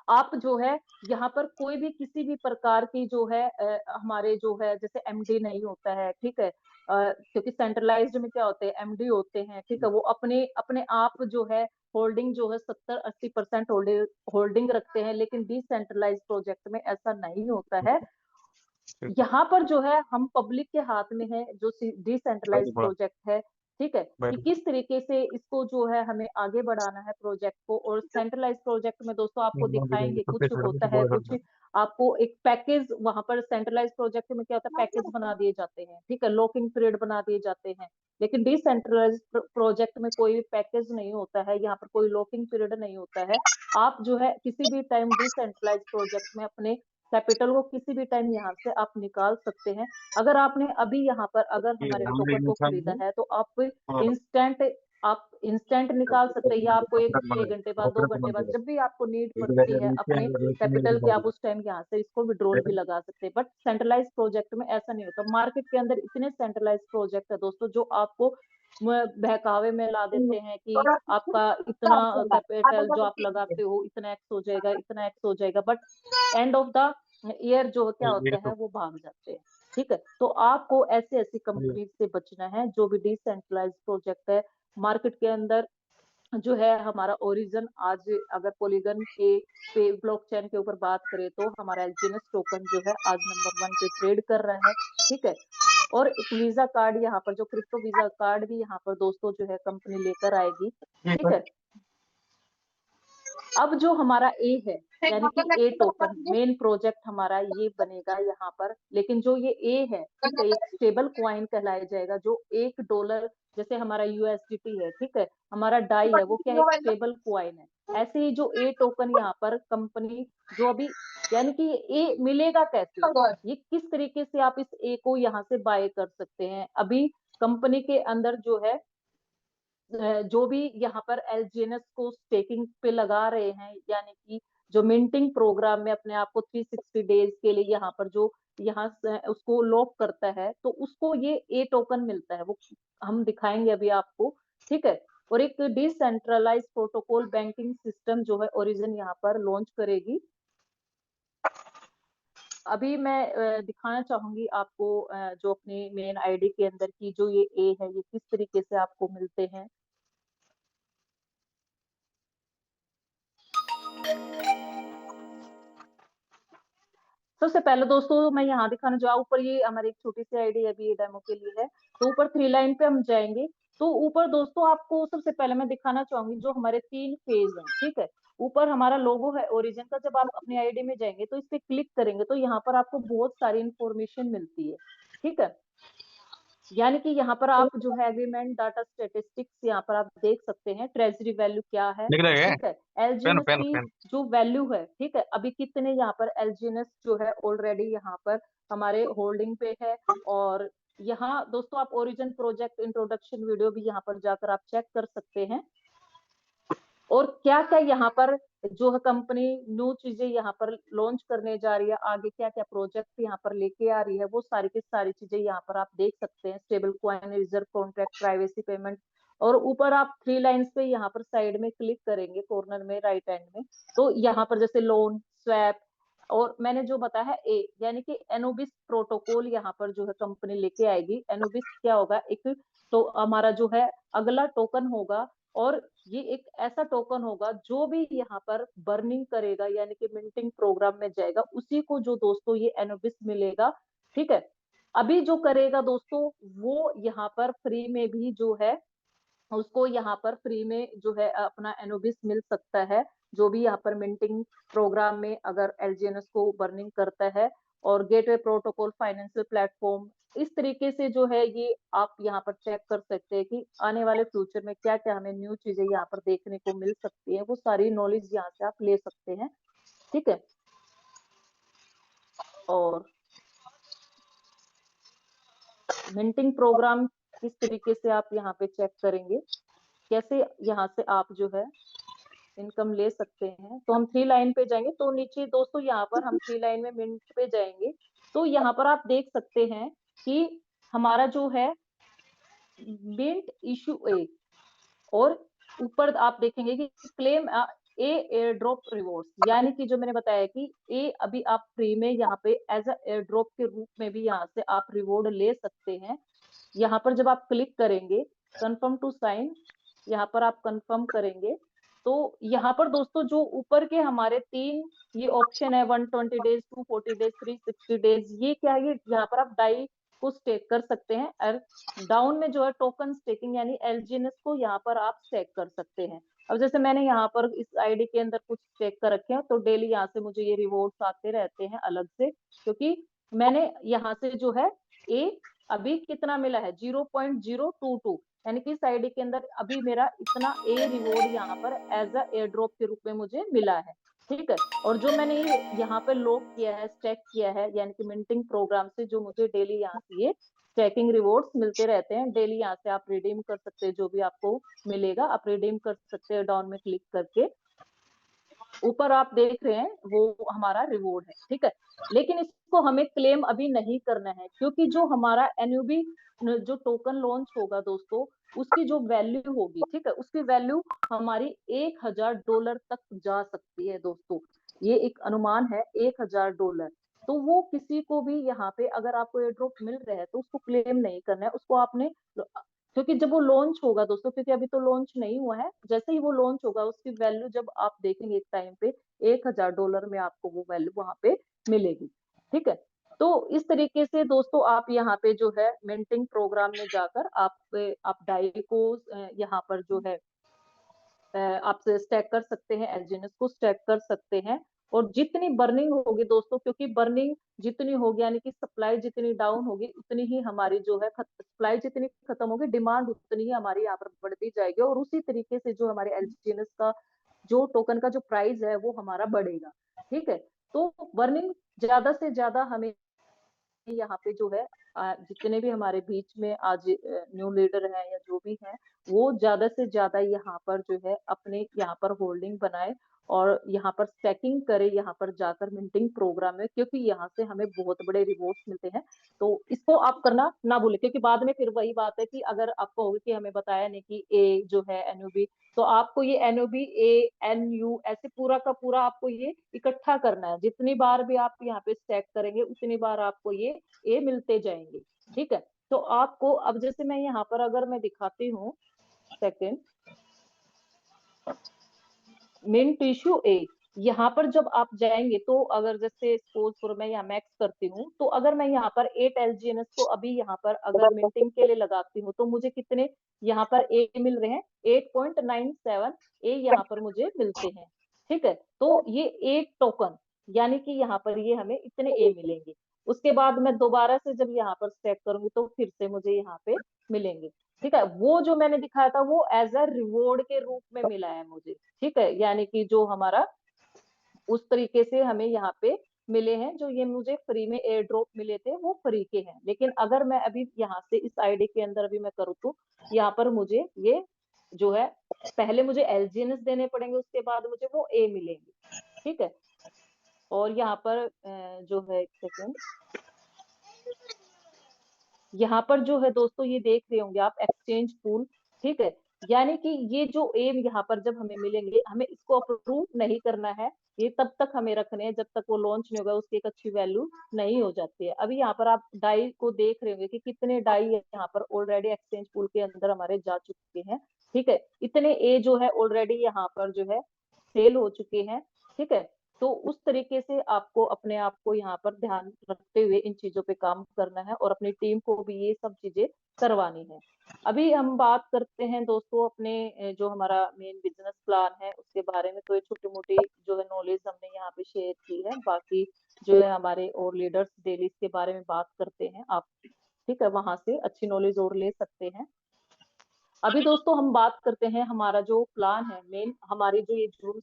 आप जो है यहाँ पर कोई भी किसी भी प्रकार की जो है हमारे जो है जैसे एमडी नहीं होता है, ठीक है। क्योंकि सेंट्रलाइज्ड में क्या होते हैं, एमडी होते हैं, ठीक है। वो अपने अपने आप जो है होल्डिंग जो है 70-80% होल्डिंग रखते हैं, लेकिन डिसेंट्रलाइज प्रोजेक्ट में ऐसा नहीं होता है। यहाँ पर जो है हम पब्लिक के हाथ में है जो डिसेंट्रलाइज प्रोजेक्ट है, ठीक है, कि किस तरीके से इसको जो है हमें आगे बढ़ाना है प्रोजेक्ट को। और सेंट्रलाइज प्रोजेक्ट में दोस्तों आपको दिखाएंगे कुछ होता है, कुछ आपको एक पैकेज वहां पर सेंट्रलाइज प्रोजेक्ट में क्या होता है, पैकेज बना दिए जाते हैं, ठीक है, लॉकिंग पीरियड बना दिए जाते हैं। लेकिन डिसेंट्रलाइज प्रोजेक्ट में कोई भी पैकेज नहीं होता है, यहाँ पर कोई लॉकिंग पीरियड नहीं होता है। आप जो है किसी भी टाइम डिसेंट्रलाइज प्रोजेक्ट में अपने कैपिटल को किसी भी टाइम यहाँ से आप निकाल सकते हैं। अगर आपने अभी यहाँ पर अगर हमारे टोकन को खरीदा है तो आप इंस्टेंट निकाल सकते हैं, या आपको एक घंटे बाद, 2 घंटे बाद, जब भी आपको नीड पड़ती है अपने कैपिटल की, आप उस टाइम यहाँ से इसको विड्रॉल भी लगा सकते हैं। बट सेंट्रलाइज प्रोजेक्ट में ऐसा नहीं होता। मार्केट के अंदर इतने सेंट्रलाइज प्रोजेक्ट है दोस्तों जो आपको बहकावे में ला देते हैं कि आपका इतना कैपिटल जो आप लगाते हो इतना एक्स हो जाएगा, इतना एक्स हो जाएगा, but end of the year जो क्या होता है वो भाग जाते हैं, ठीक है। तो आपको ऐसी ऐसी कंपनी से बचना है जो भी डिसेंट्रलाइज प्रोजेक्ट है मार्केट के अंदर। जो है हमारा ओरिजन आज अगर पॉलीगन के पे ब्लॉकचेन के ऊपर बात करें तो हमारा एलजीएनएस टोकन जो है आज नंबर 1 पे ट्रेड कर रहा है, ठीक है। और एक वीजा कार्ड यहाँ पर जो क्रिप्टो वीजा कार्ड भी यहाँ पर दोस्तों जो है कंपनी लेकर आएगी, ठीक है। अब जो हमारा ए है यानी कि ए टोकन मेन प्रोजेक्ट हमारा ये बनेगा यहाँ पर। लेकिन जो ये ए है, ठीक है, एक स्टेबल क्वाइन कहलाया जाएगा जो $1 जैसे हमारा यूएसडीटी है, ठीक है, हमारा डाई है, वो क्या है, एक स्टेबल क्वाइन है। ऐसे ही जो ए टोकन यहाँ पर कंपनी जो अभी यानी कि ए मिलेगा कैसे, ये किस तरीके से आप इस ए को यहाँ से बाय कर सकते हैं। अभी कंपनी के अंदर जो है जो भी यहाँ पर एलजीएनएस को स्टेकिंग पे लगा रहे हैं, यानी कि जो मिंटिंग प्रोग्राम में अपने आप को 360 डेज के लिए यहाँ पर जो यहाँ उसको लॉक करता है, तो उसको ये ए टोकन मिलता है, वो हम दिखाएंगे अभी आपको, ठीक है। और एक डिसेंट्रलाइज प्रोटोकॉल बैंकिंग सिस्टम जो है ओरिजिन यहाँ पर लॉन्च करेगी। अभी मैं दिखाना चाहूंगी आपको जो अपने मेन आईडी के अंदर की जो ये ए है ये किस तरीके से आपको मिलते हैं। सबसे पहले दोस्तों मैं यहाँ दिखाने जाऊँ ऊपर, ये हमारी एक छोटी सी आईडी अभी ये डेमो के लिए है। तो ऊपर 3 लाइन पे हम जाएंगे तो ऊपर दोस्तों आपको सबसे पहले मैं दिखाना चाहूंगी जो हमारे 3 फेज हैं, ठीक है। ऊपर हमारा लोगो है ओरिजिन का, जब आप अपनी आईडी में जाएंगे तो इस पे क्लिक करेंगे तो यहाँ पर आपको बहुत सारी इंफॉर्मेशन मिलती है, ठीक है। यानी कि यहाँ पर आप जो है एग्रीमेंट डाटा स्टेटिस्टिक्स यहाँ पर आप देख सकते हैं, ट्रेजरी वैल्यू क्या है, लिख रहे हैं ठीक है, पेन एलजीएनएस पेन की पेन। जो वैल्यू है, ठीक है, अभी कितने यहाँ पर एलजीएनएस जो है ऑलरेडी यहाँ पर हमारे होल्डिंग पे है। और यहाँ दोस्तों आप ओरिजिन प्रोजेक्ट इंट्रोडक्शन वीडियो भी यहाँ पर जाकर आप चेक कर सकते हैं। और क्या क्या यहाँ पर जो है कंपनी न्यू चीजें यहाँ पर लॉन्च करने जा रही है, आगे क्या क्या प्रोजेक्ट यहाँ पर लेके आ रही है, वो सारी की सारी चीजें यहाँ पर आप देख सकते हैं। Stable coin, reserve contract, privacy payment. और ऊपर आप 3 लाइन्स पे यहाँ पर साइड में क्लिक करेंगे कॉर्नर में राइट हैंड में, तो यहाँ पर जैसे लोन स्वैप और मैंने जो बताया है ए यानी कि एनोबिस प्रोटोकॉल यहाँ पर जो है कंपनी लेके आएगी। एनोबिस क्या होगा, एक तो हमारा जो है अगला टोकन होगा। और ये एक ऐसा टोकन होगा जो भी यहाँ पर बर्निंग करेगा यानी कि मिंटिंग प्रोग्राम में जाएगा उसी को जो दोस्तों ये एनोबिस मिलेगा, ठीक है। अभी जो करेगा दोस्तों वो यहाँ पर फ्री में भी जो है उसको यहाँ पर फ्री में जो है अपना एनोबिस मिल सकता है, जो भी यहाँ पर मिंटिंग प्रोग्राम में अगर एलजीएनएस को बर्निंग करता है। और गेटवे प्रोटोकॉल, फाइनेंशियल प्लेटफॉर्म, इस तरीके से जो है ये आप यहाँ पर चेक कर सकते हैं कि आने वाले फ्यूचर में क्या क्या हमें न्यू चीजें यहाँ पर देखने को मिल सकती है, वो सारी नॉलेज यहाँ से आप ले सकते हैं, ठीक है। और मिंटिंग प्रोग्राम किस तरीके से आप यहाँ पे चेक करेंगे, कैसे यहाँ से आप जो है इनकम ले सकते हैं। तो हम 3 लाइन पे जाएंगे तो नीचे दोस्तों यहाँ पर हम 3 लाइन में मिंट पे जाएंगे तो यहाँ पर आप देख सकते हैं कि हमारा जो है मिंट इशू ए। और ऊपर आप देखेंगे कि क्लेम ए एयर ड्रॉप रिवॉर्ड्स, यानी कि जो मैंने बताया कि ए अभी आप फ्री में यहाँ पे एज अ एयर ड्रॉप के रूप में भी यहाँ से आप रिवॉर्ड ले सकते हैं। यहाँ पर जब आप क्लिक करेंगे कंफर्म टू साइन, यहाँ पर आप कंफर्म करेंगे तो यहाँ पर दोस्तों जो ऊपर के हमारे 3 ये ऑप्शन है 120 डेज, 240 डेज, 360 डेज, ये क्या है, ये यहाँ पर आप डाई को स्टेक कर सकते हैं। और डाउन में जो है टोकन स्टेकिंग यानी एलजीएनएस को यहाँ पर आप स्टेक कर सकते हैं। अब जैसे मैंने यहाँ पर इस आईडी के अंदर कुछ स्टेक कर रखे हैं तो डेली यहाँ से मुझे ये रिवॉर्ड्स आते रहते हैं अलग से, क्योंकि मैंने यहाँ से जो है ए अभी कितना मिला है 0.022, यानी कि इस आईडी के अंदर अभी मेरा इतना ए रिवॉर्ड यहाँ पर एज अ एयर ड्रॉप के रूप में मुझे मिला है। ठीक है, और जो मैंने ये यहाँ पे लॉक किया है, स्टैक किया है, यानी कि मिंटिंग प्रोग्राम से जो मुझे डेली यहाँ से ये स्टैकिंग रिवॉर्ड्स मिलते रहते हैं, डेली यहाँ से आप रिडीम कर सकते हैं, जो भी आपको मिलेगा आप रिडीम कर सकते हैं डाउन में क्लिक करके। ऊपर आप देख रहे हैं वो हमारा रिवॉर्ड है। ठीक है, लेकिन इसको हमें क्लेम अभी नहीं करना है, क्योंकि जो हमारा एनयूबी जो टोकन लॉन्च होगा दोस्तों, उसकी जो वैल्यू होगी, ठीक है, उसकी वैल्यू हमारी $1000 तक जा सकती है दोस्तों। ये एक अनुमान है, $1000। तो वो किसी को भी यहाँ पे अगर आपको एयर ड्रॉप मिल रहा है तो उसको क्लेम नहीं करना है, उसको आपने, क्योंकि जब वो लॉन्च होगा दोस्तों, क्योंकि अभी तो लॉन्च नहीं हुआ है, जैसे ही वो लॉन्च होगा उसकी वैल्यू जब आप देखेंगे एक टाइम पे $1000 में आपको वो वैल्यू वहां पे मिलेगी। ठीक है, तो इस तरीके से दोस्तों आप यहाँ पे जो है मिंटिंग प्रोग्राम में जाकर आप डाई को यहाँ पर जो है आप स्टैक कर सकते हैं, एलजीएनएस को स्टैक कर सकते हैं। और जितनी बर्निंग होगी दोस्तों, क्योंकि बर्निंग जितनी होगी यानी कि सप्लाई जितनी डाउन होगी उतनी ही हमारी जो है सप्लाई जितनी खत्म होगी, डिमांड उतनी ही हमारी यहाँ पर बढ़ती जाएगी, और उसी तरीके से जो हमारे एलजीएनएस का जो टोकन का जो प्राइस है वो हमारा बढ़ेगा। ठीक है, तो बर्निंग ज्यादा से ज्यादा हमें यहाँ पे जो है जितने भी हमारे बीच में आज न्यू लीडर हैं या जो भी हैं, वो ज्यादा से ज्यादा यहाँ पर जो है अपने यहाँ पर होल्डिंग बनाए और यहाँ पर स्टैकिंग करे, यहाँ पर जाकर मिंटिंग प्रोग्राम में, क्योंकि यहाँ से हमें बहुत बड़े रिवॉर्ड्स मिलते हैं। तो इसको आप करना ना भूले, क्योंकि बाद में फिर वही बात है कि अगर आपको होगी कि हमें बताया नहीं कि ए जो है एनयूबी, तो आपको ये एनओबी ए एन यू ऐसे पूरा का पूरा आपको ये इकट्ठा करना है। जितनी बार भी आप यहाँ पे स्टैक करेंगे उतनी बार आपको ये ए मिलते जाएंगे। ठीक है, तो आपको अब जैसे मैं यहाँ पर अगर मैं दिखाती हूँ सेकेंड मिंट इशू ए, यहाँ पर जब आप जाएंगे तो अगर जैसे सपोज फॉर मैं यहाँ मैक्स करती हूँ, तो अगर मैं यहाँ पर 8 एलजीएनएस को अभी यहाँ पर अगर मिंटिंग के लिए लगाती हूँ तो मुझे कितने यहाँ पर ए मिल रहे हैं, 8.97 ए यहाँ पर मुझे मिलते हैं। ठीक है, तो ये एक टोकन यानी कि यहाँ पर ये हमें इतने ए मिलेंगे। उसके बाद मैं दोबारा से जब यहाँ पर स्टैक करूंगी तो फिर से मुझे यहाँ पे मिलेंगे। ठीक है, वो जो मैंने दिखाया था वो एज अ रिवॉर्ड के रूप में मिला है मुझे। ठीक है, यानी कि जो हमारा उस तरीके से हमें यहाँ पे मिले हैं, जो ये मुझे फ्री में एयर ड्रॉप मिले थे वो फ्री के हैं। लेकिन अगर मैं अभी यहाँ से इस आईडी के अंदर अभी मैं करूँ तो यहाँ पर मुझे ये जो है पहले मुझे एलजीएनएस देने पड़ेंगे, उसके बाद मुझे वो ए मिलेंगे। ठीक है, और यहाँ पर जो है एक सेकेंड, यहाँ पर जो है दोस्तों ये देख रहे होंगे आप एक्सचेंज पूल। ठीक है, यानी कि ये जो एम यहाँ पर जब हमें मिलेंगे हमें इसको अप्रूव नहीं करना है, ये तब तक हमें रखने हैं जब तक वो लॉन्च नहीं होगा, उसकी एक अच्छी वैल्यू नहीं हो जाती है। अभी यहाँ पर आप डाई को देख रहे होंगे कि कितने डाई यहाँ पर ऑलरेडी एक्सचेंज पूल के अंदर हमारे जा चुके हैं। ठीक है, इतने ए जो है ऑलरेडी यहाँ पर जो है सेल हो चुके हैं। ठीक है, तो उस तरीके से आपको अपने आप को यहाँ पर ध्यान रखते हुए इन चीजों पे काम करना है और अपनी टीम को भी ये सब चीजें करवानी है। अभी हम बात करते हैं दोस्तों अपने जो हमारा मेन बिजनेस प्लान है उसके बारे में। तो ये छोटी मोटी जो है नॉलेज हमने यहाँ पे शेयर की है, बाकी जो है हमारे और लीडर्स डेली इसके बारे में बात करते हैं आप। ठीक है, वहां से अच्छी नॉलेज और ले सकते हैं। अभी दोस्तों हम बात करते हैं हमारा जो प्लान है मेन, हमारी जो ये जून